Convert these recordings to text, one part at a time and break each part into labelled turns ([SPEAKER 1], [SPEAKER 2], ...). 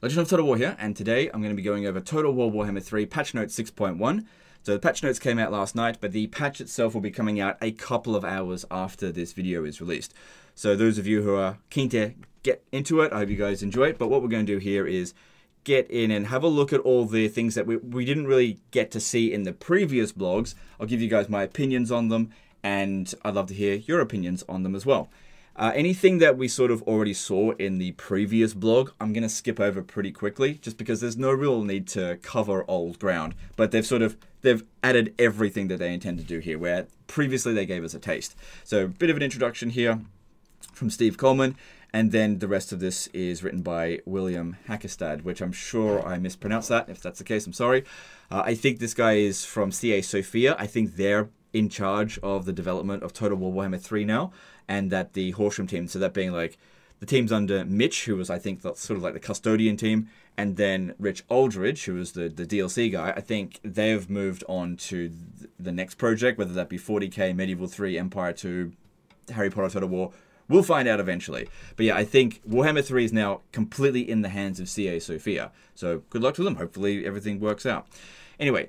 [SPEAKER 1] Legend of Total War here, and today I'm going to be going over Total War Warhammer 3 patch note 6.1. So the patch notes came out last night, but the patch itself will be coming out a couple of hours after this video is released. So those of you who are keen to get into it, I hope you guys enjoy it. But what we're going to do here is get in and have a look at all the things that we didn't really get to see in the previous blogs. I'll give you guys my opinions on them, and I'd love to hear your opinions on them as well. Anything that we sort of already saw in the previous blog, I'm going to skip over pretty quickly, just because there's no real need to cover old ground. But they've added everything that they intend to do here, where previously they gave us a taste. So a bit of an introduction here from Steve Coleman, and then the rest of this is written by William Hackestad, which I'm sure I mispronounced that. If that's the case, I'm sorry. I think this guy is from CA Sophia. I think they're in charge of the development of Total War Warhammer 3 now, and that the Horsham team, so that being like the teams under Mitch, who was I think sort of like the custodian team, and then Rich Aldridge, who was the DLC guy. I think they've moved on to the next project, whether that be 40k, Medieval 3, Empire 2, Harry Potter Total War. We'll find out eventually. But yeah, I think Warhammer 3 is now completely in the hands of CA Sophia. So good luck to them. Hopefully everything works out. Anyway,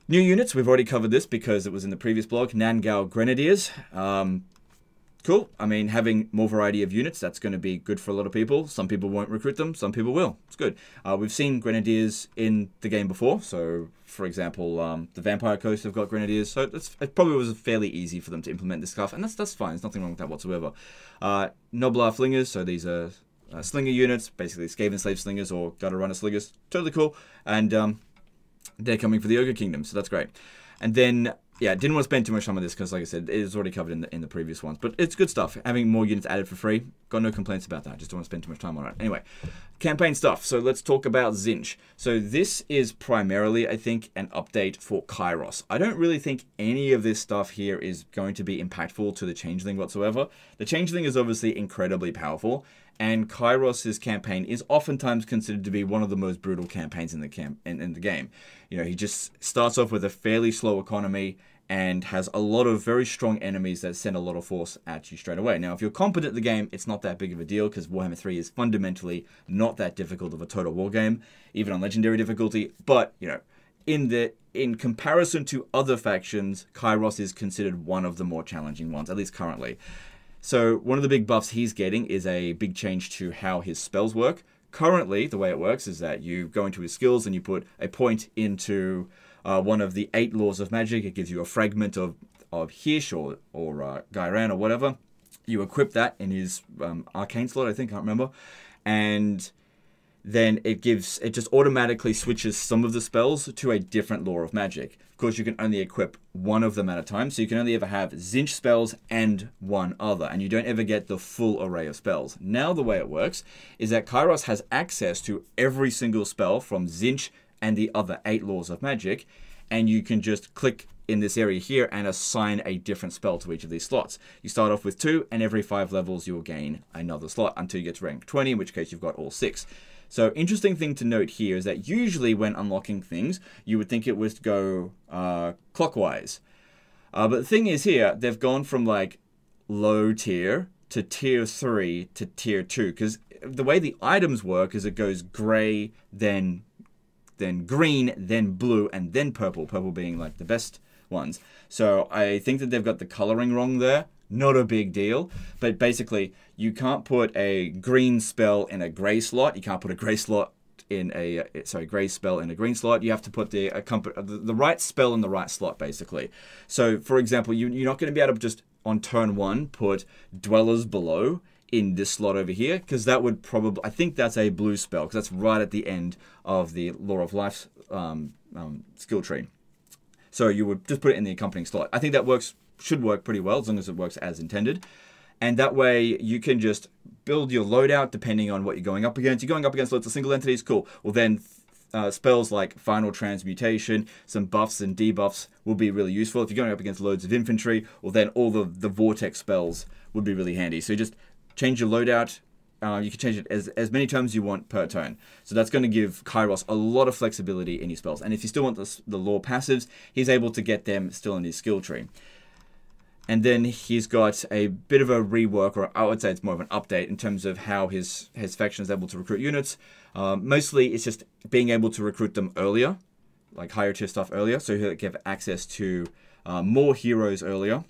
[SPEAKER 1] new units. We've already covered this because it was in the previous blog. Nangao Grenadiers. Cool. I mean, having more variety of units, that's going to be good for a lot of people. Some people won't recruit them. Some people will. It's good. We've seen Grenadiers in the game before. So, for example, the Vampire Coast have got Grenadiers. So it probably was fairly easy for them to implement this stuff. And that's fine. There's nothing wrong with that whatsoever. Noblar Flingers. So these are slinger units. Basically, Skaven Slave Slingers or Gutter Runner Slingers. Totally cool. And they're coming for the Ogre Kingdom. So that's great. And then, yeah, didn't want to spend too much time on this because, like I said, it is already covered in the previous ones. But it's good stuff. Having more units added for free, got no complaints about that. Just don't want to spend too much time on it. Anyway, campaign stuff. So let's talk about Tzeentch. So this is primarily, I think, an update for Kairos. I don't really think any of this stuff here is going to be impactful to the Changeling whatsoever. The Changeling is obviously incredibly powerful, and Kairos' campaign is oftentimes considered to be one of the most brutal campaigns in the game. You know, he just starts off with a fairly slow economy and has a lot of very strong enemies that send a lot of force at you straight away. Now, if you're competent at the game, it's not that big of a deal because Warhammer 3 is fundamentally not that difficult of a total war game, even on legendary difficulty. But, you know, in comparison to other factions, Kairos is considered one of the more challenging ones, at least currently. So one of the big buffs he's getting is a big change to how his spells work. Currently, the way it works is that you go into his skills and you put a point into one of the 8 laws of magic. It gives you a fragment of Hirsch or Gairan or whatever. You equip that in his arcane slot, I think, I can't remember. And then it just automatically switches some of the spells to a different law of magic. Of course, you can only equip one of them at a time, so you can only ever have Tzeentch spells and one other, and you don't ever get the full array of spells. Now, the way it works is that Kairos has access to every single spell from Tzeentch and the other 8 laws of magic, and you can just click in this area here and assign a different spell to each of these slots. You start off with 2, and every 5 levels you'll gain another slot until you get to rank 20, in which case you've got all 6. So, interesting thing to note here is that usually when unlocking things, you would think it would go clockwise. But the thing is here, they've gone from like low tier to tier 3 to tier 2. Because the way the items work is it goes gray, then green, then blue, and then purple. Purple being like the best ones. So I think that they've got the coloring wrong there. Not a big deal, but basically you can't put a green spell in a gray slot. You can't put a gray slot in a gray spell in a green slot. You have to put the right spell in the right slot, basically. So, for example, you're not going to be able to just on turn 1 put Dwellers Below in this slot over here, because that would probably, I think that's a blue spell, because that's right at the end of the Law of Life skill tree. So you would just put it in the accompanying slot. I think that should work pretty well as long as it works as intended. And that way you can just build your loadout depending on what you're going up against. You're going up against lots of single entities, cool. Well then spells like Final Transmutation, some buffs and debuffs will be really useful. If you're going up against loads of infantry, well then all the Vortex spells would be really handy. So you just change your loadout. You can change it as many times as you want per turn. So that's going to give Kairos a lot of flexibility in his spells. And if you still want the lore passives, he's able to get them still in his skill tree. And then he's got a bit of a rework, or I would say it's more of an update in terms of how his faction is able to recruit units. Mostly it's just being able to recruit them earlier, like higher tier stuff earlier, so he'll give access to more heroes earlier,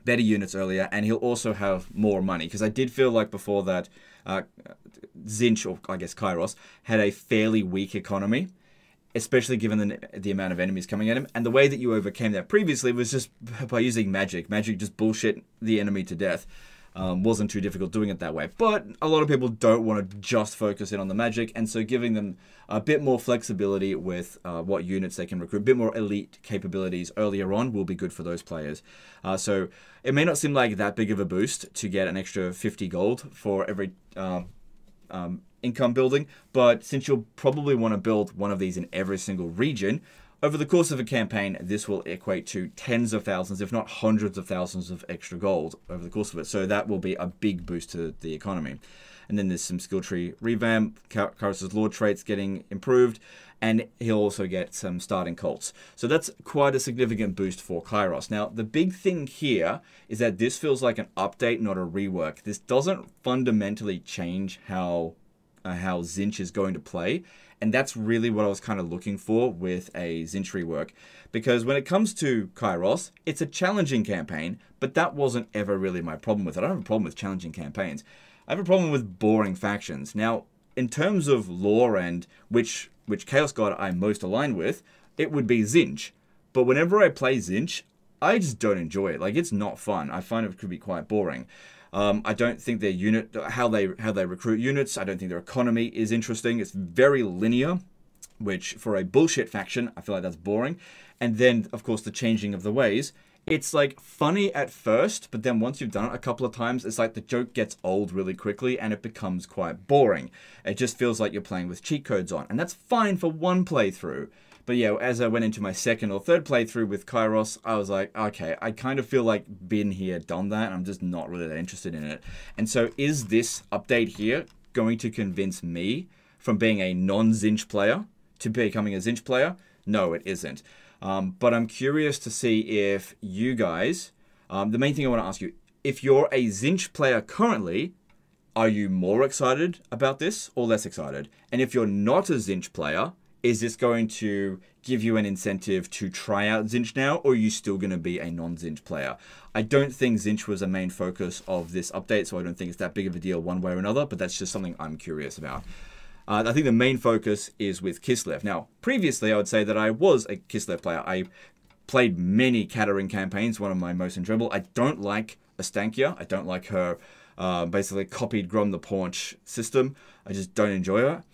[SPEAKER 1] better units earlier, and he'll also have more money. Because I did feel like before that Tzeentch, or I guess Kairos, had a fairly weak economy, especially given the amount of enemies coming at him. And the way that you overcame that previously was just by using magic. Magic just bullshit the enemy to death. Wasn't too difficult doing it that way. But a lot of people don't want to just focus in on the magic, and so giving them a bit more flexibility with what units they can recruit, a bit more elite capabilities earlier on will be good for those players. So it may not seem like that big of a boost to get an extra 50 gold for every income building, but since you'll probably want to build one of these in every single region, over the course of a campaign, this will equate to tens of thousands, if not hundreds of thousands of extra gold over the course of it. So that will be a big boost to the economy. And then there's some skill tree revamp, Kairos' lord traits getting improved, and he'll also get some starting cults. So that's quite a significant boost for Kairos. Now, the big thing here is that this feels like an update, not a rework. This doesn't fundamentally change how Tzeentch is going to play, and that's really what I was kind of looking for with a Tzeentch rework, because when it comes to Kairos, it's a challenging campaign, but that wasn't ever really my problem with it. I don't have a problem with challenging campaigns. I have a problem with boring factions. Now, in terms of lore and which Chaos God I'm most aligned with, it would be Tzeentch. But whenever I play Tzeentch, I just don't enjoy it. Like, it's not fun. I find it could be quite boring. I don't think their unit, how they recruit units, I don't think their economy is interesting. It's very linear, which for a bullshit faction, I feel like that's boring. And then, of course, the changing of the ways. It's like funny at first, but then once you've done it a couple of times, it's like the joke gets old really quickly and it becomes quite boring. It just feels like you're playing with cheat codes on, and that's fine for one playthrough. But yeah, as I went into my second or third playthrough with Kairos, I was like, okay, I kind of feel like been here, done that. I'm just not really that interested in it. And so is this update here going to convince me from being a non-Tzeentch player to becoming a Tzeentch player? No, it isn't. But I'm curious to see if you guys, the main thing I want to ask you, if you're a Tzeentch player currently, are you more excited about this or less excited? And if you're not a Tzeentch player, is this going to give you an incentive to try out Tzeentch now, or are you still going to be a non-Tzeentch player? I don't think Tzeentch was a main focus of this update, so I don't think it's that big of a deal one way or another, but that's just something I'm curious about. I think the main focus is with Kislev. Now, previously, I would say that I was a Kislev player. I played many Katerin campaigns, one of my most enjoyable. I don't like Astankia. I don't like her basically copied Grom the Paunch system. I just don't enjoy her.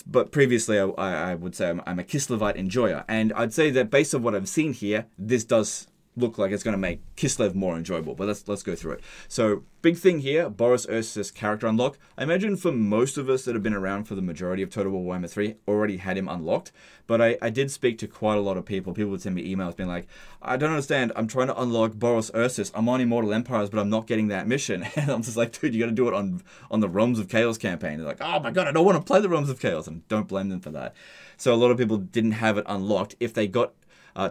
[SPEAKER 1] But previously, I would say I'm a Kislevite enjoyer. And I'd say that based on what I've seen here, this does look like it's going to make Kislev more enjoyable. But let's go through it. So, big thing here, Boris Ursus character unlock. I imagine for most of us that have been around for the majority of Total War Warhammer 3 already had him unlocked. But I did speak to quite a lot of people. People would send me emails being like, I don't understand. I'm trying to unlock Boris Ursus. I'm on Immortal Empires, but I'm not getting that mission. And I'm just like, dude, you got to do it on the Realms of Chaos campaign. They're like, oh my god, I don't want to play the Realms of Chaos. And don't blame them for that. So a lot of people didn't have it unlocked if they got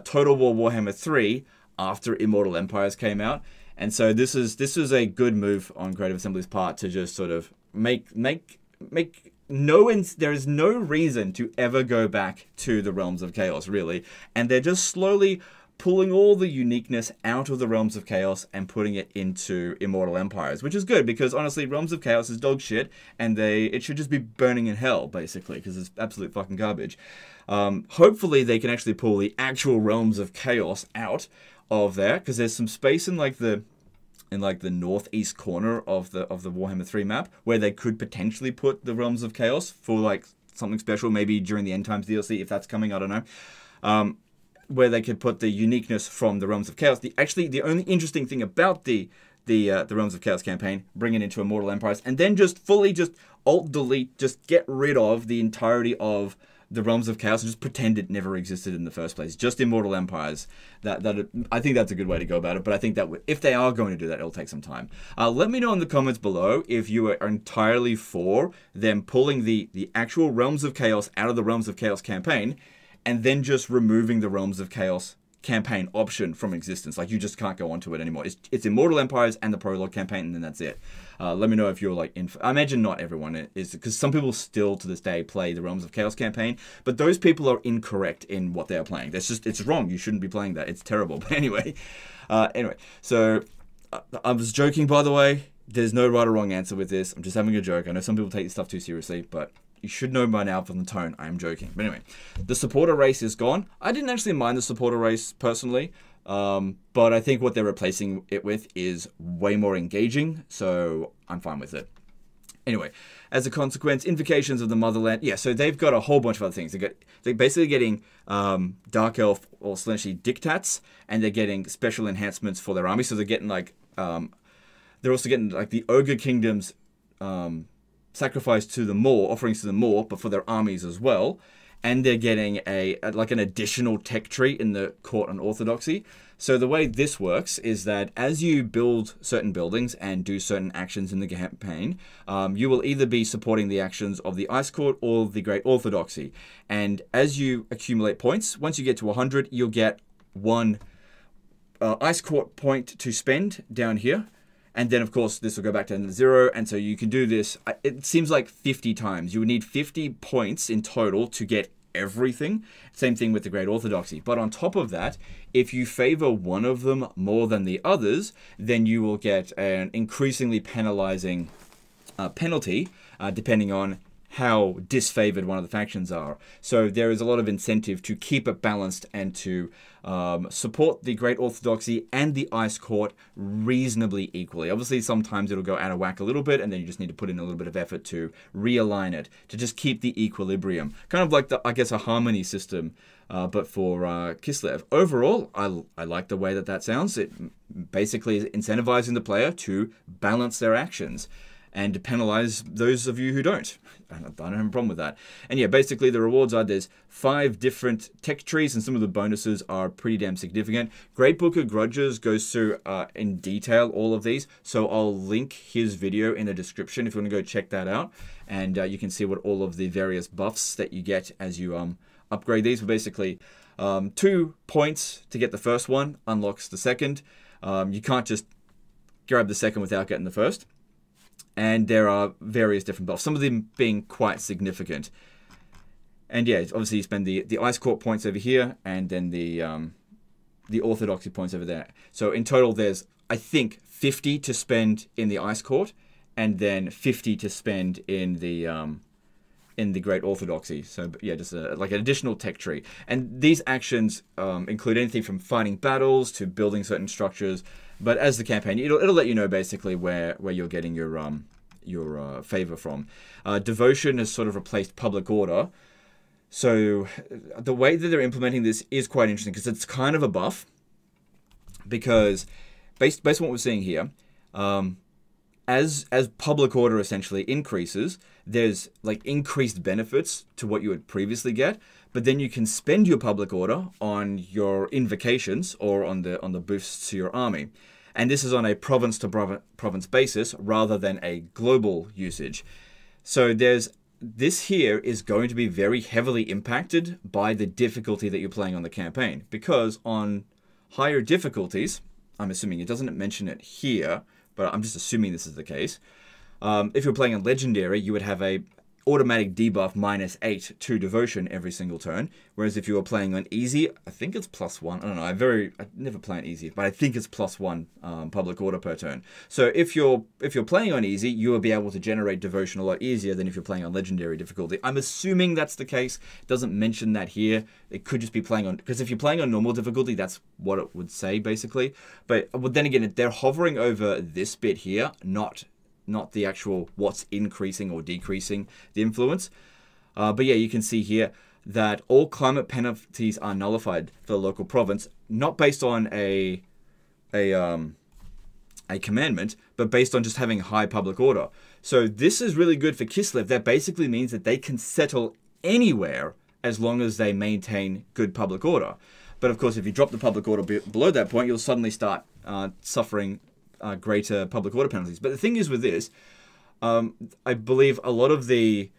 [SPEAKER 1] Total War Warhammer 3 after Immortal Empires came out. And so this is a good move on Creative Assembly's part to just sort of there is no reason to ever go back to the Realms of Chaos, really. And they're just slowly pulling all the uniqueness out of the Realms of Chaos and putting it into Immortal Empires, which is good because honestly, Realms of Chaos is dog shit, and it should just be burning in hell, basically, because it's absolute fucking garbage. Hopefully they can actually pull the actual Realms of Chaos out of there, because there's some space in the northeast corner of the Warhammer 3 map where they could potentially put the Realms of Chaos for like something special, maybe during the End Times DLC if that's coming, I don't know. Where they could put the uniqueness from the Realms of Chaos. The only interesting thing about the Realms of Chaos campaign, bring it into Immortal Empires, and then just fully just alt-delete, just get rid of the entirety of the Realms of Chaos and just pretend it never existed in the first place. Just Immortal Empires. I think that's a good way to go about it, but I think that if they are going to do that, it'll take some time. Let me know in the comments below if you are entirely for them pulling the actual Realms of Chaos out of the Realms of Chaos campaign and then just removing the Realms of Chaos campaign option from existence. Like, you just can't go onto it anymore. It's Immortal Empires and the Prologue campaign, and then that's it. Let me know if you're like I imagine not everyone is, because some people still to this day play the Realms of Chaos campaign, but those people are incorrect in what they're playing. It's wrong. You shouldn't be playing that. It's terrible. But anyway, so I was joking, by the way. There's no right or wrong answer with this. I'm just having a joke. I know some people take this stuff too seriously, but you should know by now from the tone, I am joking. But anyway, the supporter race is gone. I didn't actually mind the supporter race personally, but I think what they're replacing it with is way more engaging, so I'm fine with it. Anyway, as a consequence, Invocations of the Motherland. Yeah, so they've got a whole bunch of other things. They're basically getting Dark Elf or essentially Dictats, and they're getting special enhancements for their army. So they're getting like, they're also getting like the Ogre Kingdom's sacrifice to the Maw, offerings to the Maw, but for their armies as well. And they're getting like an additional tech tree in the Court and Orthodoxy. So the way this works is that as you build certain buildings and do certain actions in the campaign, you will either be supporting the actions of the Ice Court or the Great Orthodoxy. And as you accumulate points, once you get to 100, you'll get one Ice Court point to spend down here. And then, of course, this will go back down to 0. And so you can do this, it seems like 50 times. You would need 50 points in total to get everything. Same thing with the Great Orthodoxy. But on top of that, if you favor one of them more than the others, then you will get an increasingly penalizing penalty, depending on how disfavored one of the factions are. So there is a lot of incentive to keep it balanced and to support the Great Orthodoxy and the Ice Court reasonably equally. Obviously, sometimes it'll go out of whack a little bit, and then you just need to put in a little bit of effort to realign it, to just keep the equilibrium. Kind of like, I guess, a harmony system, but for Kislev. Overall, I like the way that sounds. It basically is incentivizing the player to balance their actions and penalize those of you who don't. I don't have a problem with that. And yeah, basically the rewards are, there's 5 different tech trees, and some of the bonuses are pretty damn significant. Great Book of Grudges goes through in detail all of these, so I'll link his video in the description if you want to go check that out, and you can see what all of the various buffs that you get as you upgrade these. But basically 2 points to get the first one unlocks the second. You can't just grab the second without getting the first. And there are various different buffs, some of them being quite significant. And yeah, obviously you spend the Ice Court points over here, and then the Orthodoxy points over there. So in total, there's, I think, 50 to spend in the Ice Court, and then 50 to spend in the Great Orthodoxy. So yeah, just like an additional tech tree. And these actions include anything from fighting battles to building certain structures. But as the campaign, it'll let you know basically where you're getting your favor from. Devotion has sort of replaced public order. So the way that they're implementing this is quite interesting, because it's kind of a buff. Because based on what we're seeing here, as public order essentially increases, there's like increased benefits to what you would previously get. But then you can spend your public order on your invocations or on the boosts to your army. And this is on a province to province basis rather than a global usage. So this here is going to be very heavily impacted by the difficulty that you're playing on the campaign. Because on higher difficulties, I'm assuming, it doesn't mention it here, but I'm just assuming this is the case. If you're playing on Legendary, you would have a automatic debuff -8 to Devotion every single turn. Whereas if you were playing on Easy, I think it's +1. I don't know. I never play on Easy, but I think it's +1 public order per turn. So if you're playing on Easy, you will be able to generate Devotion a lot easier than if you're playing on Legendary difficulty. I'm assuming that's the case. It doesn't mention that here. It could just be playing on, because if you're playing on normal difficulty, that's what it would say basically. But then again, they're hovering over this bit here, not the actual what's increasing or decreasing the influence. But yeah, you can see here that all climate penalties are nullified for the local province, not based on a commandment, but based on just having high public order. So this is really good for Kislev. That basically means that they can settle anywhere as long as they maintain good public order. But of course, if you drop the public order below that point, you'll suddenly start suffering greater public order penalties. But the thing is with this, I believe a lot of the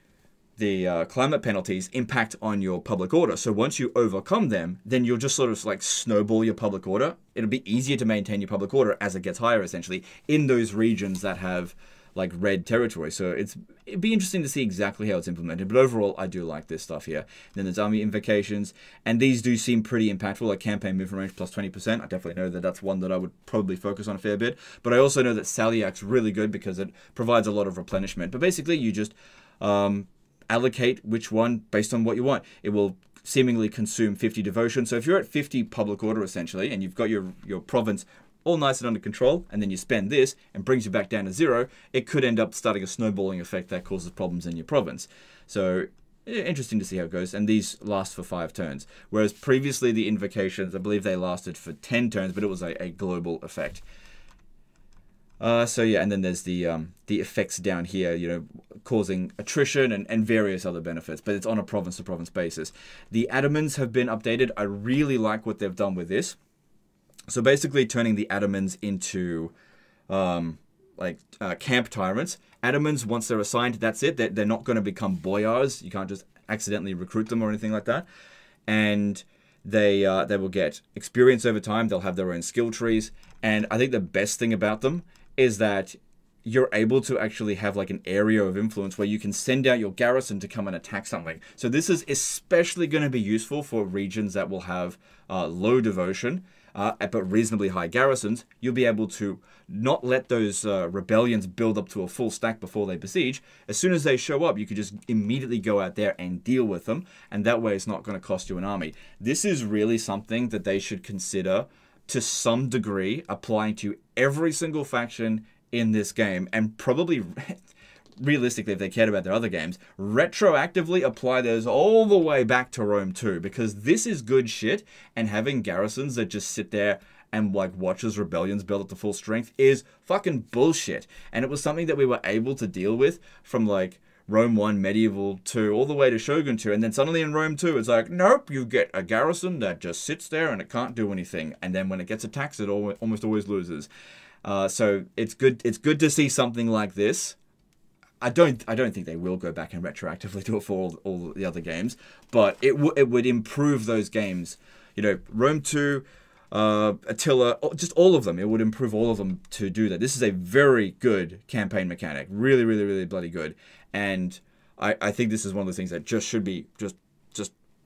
[SPEAKER 1] climate penalties impact on your public order. So once you overcome them, then you'll just sort of like snowball your public order. It'll be easier to maintain your public order as it gets higher, essentially, in those regions that have like red territory. So it'd be interesting to see exactly how it's implemented. But overall, I do like this stuff here. Then there's army invocations, and these do seem pretty impactful, like campaign movement range plus 20%. I definitely know that that's one that I would probably focus on a fair bit. But I also know that Salyak's really good because it provides a lot of replenishment. But basically, you just allocate which one based on what you want. It will seemingly consume 50 devotion. So if you're at 50 public order, essentially, and you've got your province all nice and under control, and then you spend this and brings you back down to 0, it could end up starting a snowballing effect that causes problems in your province. So interesting to see how it goes. And these last for 5 turns. Whereas previously the invocations, I believe they lasted for 10 turns, but it was a global effect. So yeah, and then there's the effects down here, you know, causing attrition and various other benefits, but it's on a province-to-province basis. The Adamans have been updated. I really like what they've done with this. So basically turning the Adamans into camp tyrants. Adamans, once they're assigned, that's it. They're not going to become boyars. You can't just accidentally recruit them or anything like that. And they will get experience over time. They'll have their own skill trees. And I think the best thing about them is that you're able to actually have like an area of influence where you can send out your garrison to come and attack something. So this is especially going to be useful for regions that will have low devotion, but reasonably high garrisons. You'll be able to not let those rebellions build up to a full stack before they besiege. As soon as they show up, you could just immediately go out there and deal with them, and that way it's not going to cost you an army. This is really something that they should consider to some degree applying to every single faction in this game, and probably realistically, if they cared about their other games, retroactively apply those all the way back to Rome 2, because this is good shit, and having garrisons that just sit there and like watch as rebellions build up to full strength is fucking bullshit. And it was something that we were able to deal with from like Rome 1, Medieval 2, all the way to Shogun 2, and then suddenly in Rome 2, it's like, nope, you get a garrison that just sits there and it can't do anything, and then when it gets attacked, it almost always loses. So it's good to see something like this. I don't think they will go back and retroactively do it for all the other games, but it would improve those games. You know, Rome 2, Attila, just all of them. It would improve all of them to do that. This is a very good campaign mechanic. Really, really, really bloody good. And I think this is one of the things that just should be just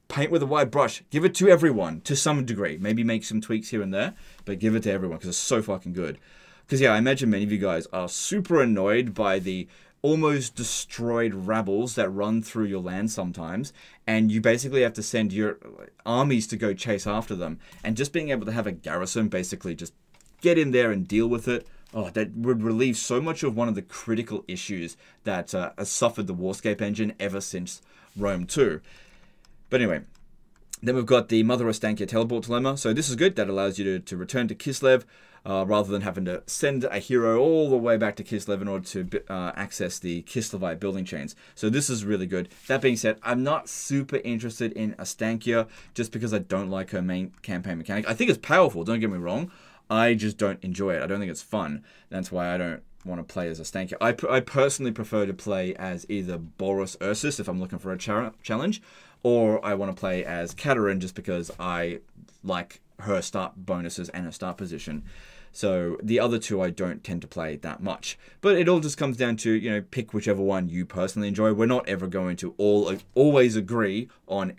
[SPEAKER 1] paint with a wide brush. Give it to everyone to some degree. Maybe make some tweaks here and there, but give it to everyone because it's so fucking good. Because yeah, I imagine many of you guys are super annoyed by the almost destroyed rabbles that run through your land sometimes, and you basically have to send your armies to go chase after them. And just being able to have a garrison basically just get in there and deal with it, oh, that would relieve so much of one of the critical issues that has suffered the Warscape engine ever since Rome 2. But anyway, then we've got the Mother Ostankia teleport dilemma. So this is good. That allows you to return to Kislev rather than having to send a hero all the way back to Kislev in order to access the Kislevite building chains. So this is really good. That being said, I'm not super interested in Ostankia just because I don't like her main campaign mechanic. I think it's powerful, don't get me wrong. I just don't enjoy it. I don't think it's fun. That's why I don't want to play as Ostankia. I personally prefer to play as either Boris Ursus if I'm looking for a challenge, or I want to play as Katerin just because I like her start bonuses and her start position. So the other two I don't tend to play that much. But it all just comes down to, you know, pick whichever one you personally enjoy. We're not ever going to always agree on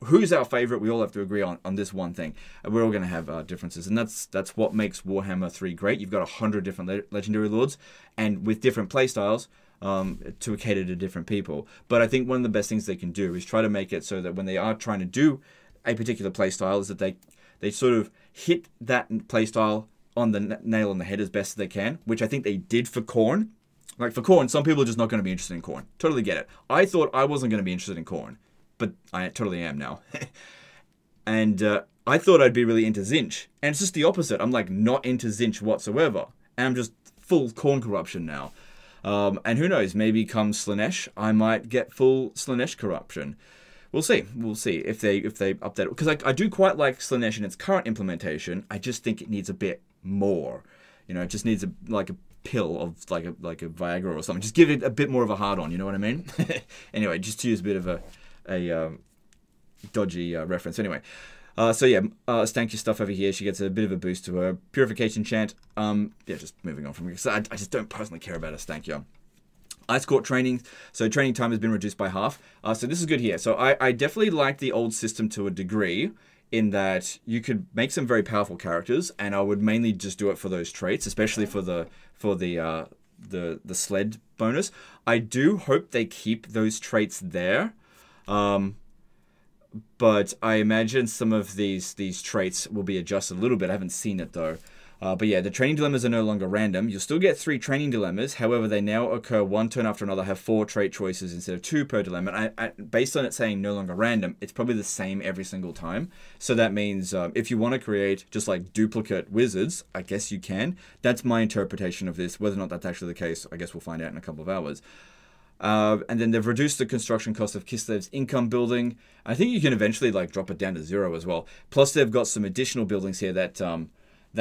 [SPEAKER 1] who's our favorite. We all have to agree on this one thing. We're all going to have differences, and that's what makes Warhammer 3 great. You've got 100 different legendary lords, and with different playstyles to cater to different people. But I think one of the best things they can do is try to make it so that when they are trying to do a particular playstyle, is that they sort of hit that playstyle on the nail on the head as best as they can, which I think they did for Khorne. Like for Khorne, some people are just not going to be interested in Khorne. Totally get it. I thought I wasn't going to be interested in Khorne, but I totally am now. And I thought I'd be really into Tzeentch, and it's just the opposite. I'm like not into Tzeentch whatsoever, and I'm just full Khorne corruption now. And who knows, maybe come Slaanesh, I might get full Slaanesh corruption. We'll see. We'll see if they update it. Because I do quite like Slaanesh in its current implementation. I just think it needs a bit more. You know, it just needs a pill of like a Viagra or something. Just give it a bit more of a hard on, you know what I mean? Anyway, just to use a bit of a dodgy reference. Anyway, so yeah, Stanky stuff over here. She gets a bit of a boost to her purification chant. Yeah, just moving on from here. So I just don't personally care about a Stankia. Ice Court training. So training time has been reduced by half. So this is good here. So I definitely like the old system to a degree, in that you could make some very powerful characters, and I would mainly just do it for those traits, especially for the sled bonus. I do hope they keep those traits there, but I imagine some of these traits will be adjusted a little bit. I haven't seen it though. But yeah, the training dilemmas are no longer random. You'll still get 3 training dilemmas. However, they now occur one turn after another, have 4 trait choices instead of 2 per dilemma. Based on it saying no longer random, it's probably the same every single time. So that means if you want to create just like duplicate wizards, I guess you can. That's my interpretation of this. Whether or not that's actually the case, I guess we'll find out in a couple of hours. And then they've reduced the construction cost of Kislev's income building. I think you can eventually like drop it down to 0 as well. Plus, they've got some additional buildings here that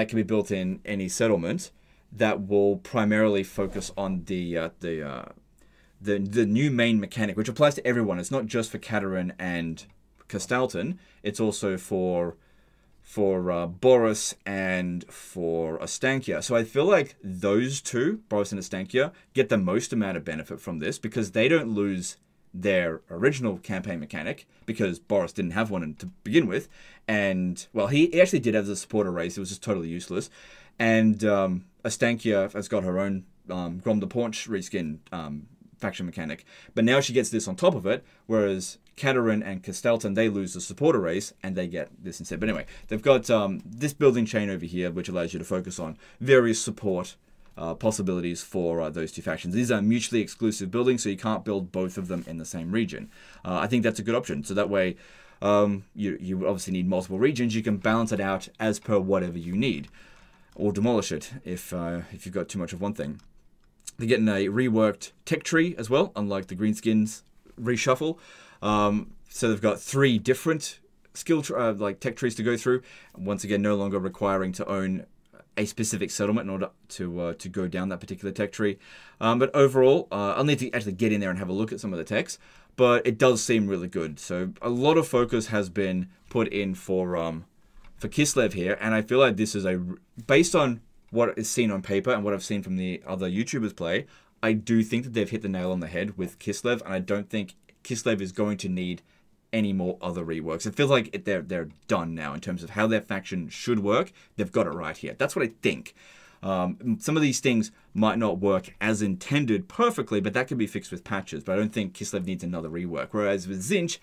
[SPEAKER 1] can be built in any settlement that will primarily focus on the new main mechanic, which applies to everyone. It's not just for Katerin and Kastalton. It's also for Boris and for Astankia. So I feel like those two, Boris and Astankia, get the most amount of benefit from this because they don't lose their original campaign mechanic, because Boris didn't have one to begin with, and well, he actually did have the supporter race. It was just totally useless. And Astankia has got her own Grom de Paunch reskin faction mechanic, but now she gets this on top of it, whereas Katerin and Kastalton, they lose the supporter race and they get this instead. But anyway, they've got this building chain over here, which allows you to focus on various support possibilities for those two factions. These are mutually exclusive buildings, so you can't build both of them in the same region. I think that's a good option. So that way, you obviously need multiple regions. You can balance it out as per whatever you need, or demolish it if you've got too much of one thing. They're getting a reworked tech tree as well, unlike the Greenskins reshuffle. So they've got 3 different skill like tech trees to go through. Once again, no longer requiring to own a specific settlement in order to go down that particular tech tree. But overall, I'll need to actually get in there and have a look at some of the techs, but it does seem really good. So a lot of focus has been put in for Kislev here, and I feel like this is based on what is seen on paper and what I've seen from the other YouTubers play, I do think that they've hit the nail on the head with Kislev, and I don't think Kislev is going to need any more other reworks. It feels like they're done now in terms of how their faction should work. They've got it right here. That's what I think. Some of these things might not work as intended perfectly, but that can be fixed with patches. But I don't think Kislev needs another rework. Whereas with Tzeentch,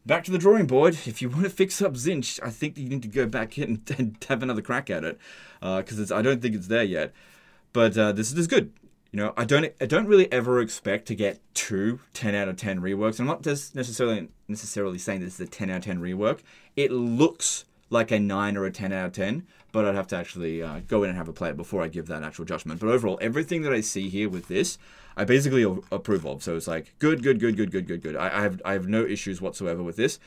[SPEAKER 1] back to the drawing board. If you want to fix up Tzeentch, I think you need to go back in and have another crack at it, because I don't think it's there yet. But this is good. You know, I don't really ever expect to get 2 10 out of 10 reworks. I'm not just necessarily saying this is a 10 out of 10 rework. It looks like a 9 or a 10 out of 10, but I'd have to actually go in and have a play it before I give that actual judgment. But overall, everything that I see here with this, I basically approve of. So it's like good. I have no issues whatsoever with this.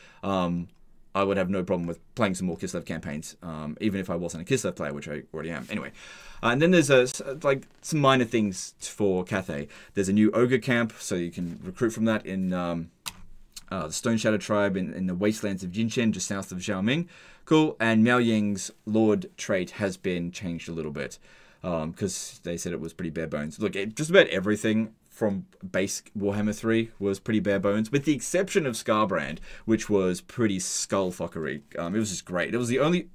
[SPEAKER 1] I would have no problem with playing some more Kislev campaigns, even if I wasn't a Kislev player, which I already am. Anyway, and then there's like some minor things for Cathay. There's a new ogre camp, so you can recruit from that in the Stone Shadow tribe in the wastelands of Jinchen, just south of Xiaoming. Cool. And Miao Ying's Lord trait has been changed a little bit, because they said it was pretty bare bones. Look, just about everything from base Warhammer 3 was pretty bare bones, with the exception of Scarbrand, which was pretty skullfuckery. It was just great. It was the only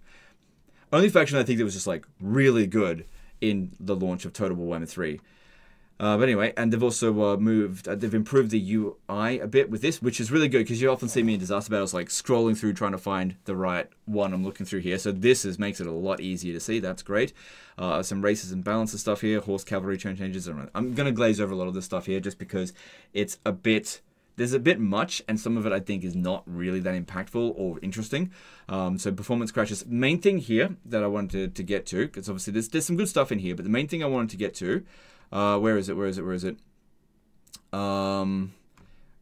[SPEAKER 1] faction I think that was just like really good in the launch of Total Warhammer 3. But anyway, and they've also they've improved the UI a bit with this, which is really good, because you often see me in disaster battles like scrolling through trying to find the right one I'm looking through here. So this makes it a lot easier to see. That's great. Some races and balances stuff here, horse cavalry changes. I'm going to glaze over a lot of this stuff here just because it's there's a bit much, and some of it I think is not really that impactful or interesting. So performance crashes. Main thing here that I wanted to get to, because obviously there's some good stuff in here, but the main thing I wanted to get to, where is it?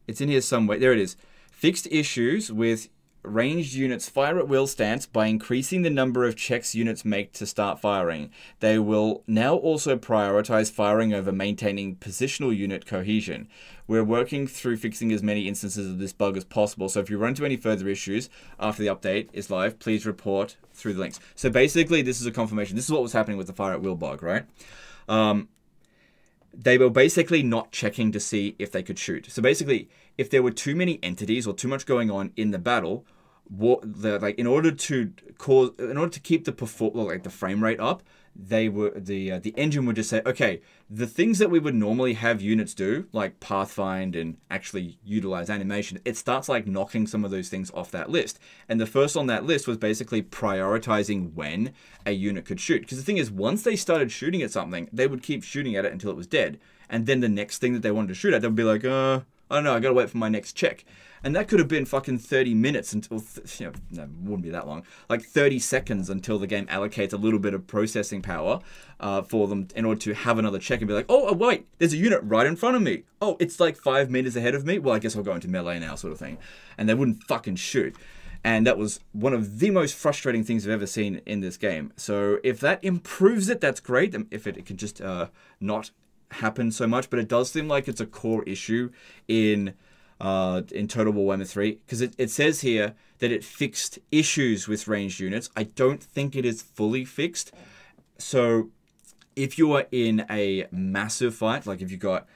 [SPEAKER 1] It's in here somewhere. There it is. Fixed issues with ranged units fire at will stance by increasing the number of checks units make to start firing. They will now also prioritize firing over maintaining positional unit cohesion. We're working through fixing as many instances of this bug as possible, so if you run into any further issues after the update is live, please report through the links. So basically, this is a confirmation. This is what was happening with the fire at will bug, right? They were basically not checking to see if they could shoot. So basically, if there were too many entities or too much going on in the battle, in order to keep the frame rate up, the engine would just say, okay, the things that we would normally have units do, like pathfind and actually utilize animation, it starts like knocking some of those things off that list. And the first on that list was basically prioritizing when a unit could shoot. Because the thing is, once they started shooting at something, they would keep shooting at it until it was dead. And then the next thing that they wanted to shoot at, they would be like, I don't know, I gotta wait for my next check. And that could have been fucking 30 minutes until, no, it wouldn't be that long. Like 30 seconds until the game allocates a little bit of processing power for them in order to have another check and be like, oh, wait, there's a unit right in front of me. Oh, it's like 5 meters ahead of me. Well, I guess I'll go into melee now, sort of thing. And they wouldn't fucking shoot. And that was one of the most frustrating things I've ever seen in this game. So if that improves it, that's great. If it can just not happen so much. But it does seem like it's a core issue in Total Warhammer 3, because it says here that it fixed issues with ranged units. I don't think it is fully fixed. So if you are in a massive fight, like if you've got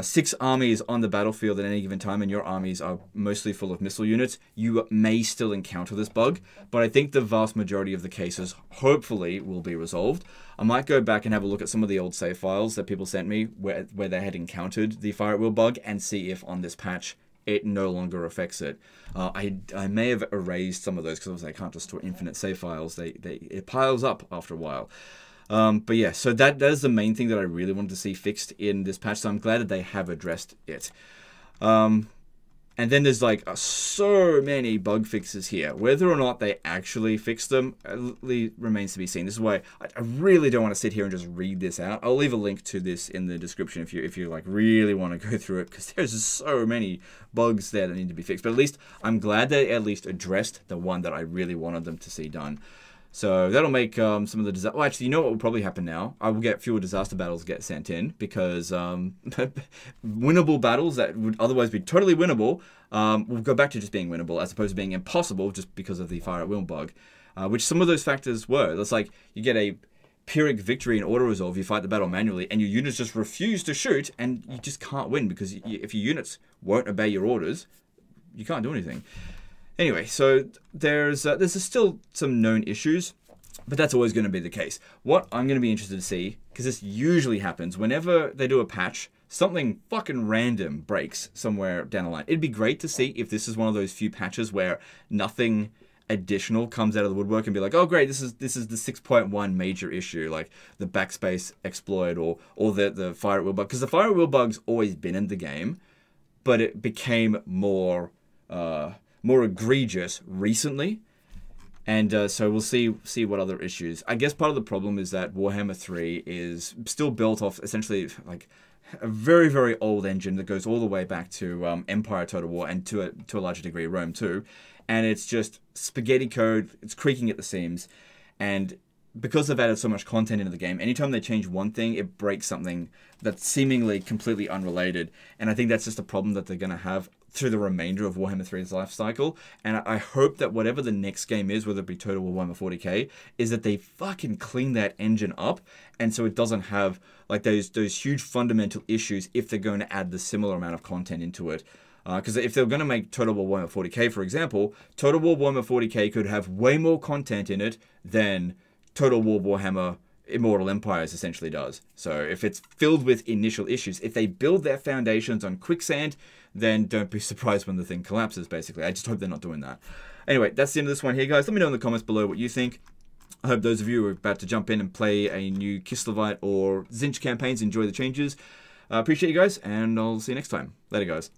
[SPEAKER 1] 6 armies on the battlefield at any given time and your armies are mostly full of missile units, you may still encounter this bug, but I think the vast majority of the cases hopefully will be resolved. I might go back and have a look at some of the old save files that people sent me where they had encountered the fire at will bug and see if on this patch it no longer affects it. I may have erased some of those because I can't just store infinite save files. It piles up after a while. But yeah, so that is the main thing that I really wanted to see fixed in this patch. So I'm glad that they have addressed it. And then there's like so many bug fixes here. Whether or not they actually fix them remains to be seen. This is why I really don't want to sit here and just read this out. I'll leave a link to this in the description if you like really want to go through it, because there's just so many bugs there that need to be fixed. But at least I'm glad they at least addressed the one that I really wanted them to see done. So that'll make some of the disaster. Well, actually, you know what will probably happen now? I will get fewer disaster battles get sent in, because winnable battles that would otherwise be totally winnable will go back to just being winnable, as opposed to being impossible just because of the fire at will bug, which some of those factors were. It's like you get a Pyrrhic victory in auto resolve, you fight the battle manually, and your units just refuse to shoot, and you just can't win, because if your units won't obey your orders, you can't do anything. Anyway, so there's still some known issues, but that's always going to be the case. What I'm going to be interested to see, because this usually happens whenever they do a patch, something fucking random breaks somewhere down the line. It'd be great to see if this is one of those few patches where nothing additional comes out of the woodwork and be like, oh great, this is the 6.1 major issue, like the backspace exploit or the fire at will bug, because the fire at will bug's always been in the game, but it became more egregious recently, and so we'll see what other issues. I guess part of the problem is that Warhammer 3 is still built off essentially like a very, very old engine that goes all the way back to Empire Total War, and to a larger degree Rome too, and it's just spaghetti code. It's creaking at the seams, and because they've added so much content into the game, anytime they change one thing, it breaks something that's seemingly completely unrelated. And I think that's just a problem that they're going to have through the remainder of Warhammer 3's life cycle. And I hope that whatever the next game is, whether it be Total War Warhammer 40k, is that they fucking clean that engine up, and so it doesn't have like those huge fundamental issues if they're going to add the similar amount of content into it. Because if they're going to make Total War Warhammer 40k, for example, Total War Warhammer 40k could have way more content in it than Total War Warhammer Immortal Empires essentially does. So if it's filled with initial issues, if they build their foundations on quicksand, then don't be surprised when the thing collapses, basically. I just hope they're not doing that. Anyway, that's the end of this one here, guys. Let me know in the comments below what you think. I hope those of you who are about to jump in and play a new Kislevite or Zinch campaigns enjoy the changes. Appreciate you guys, and I'll see you next time. Later, guys.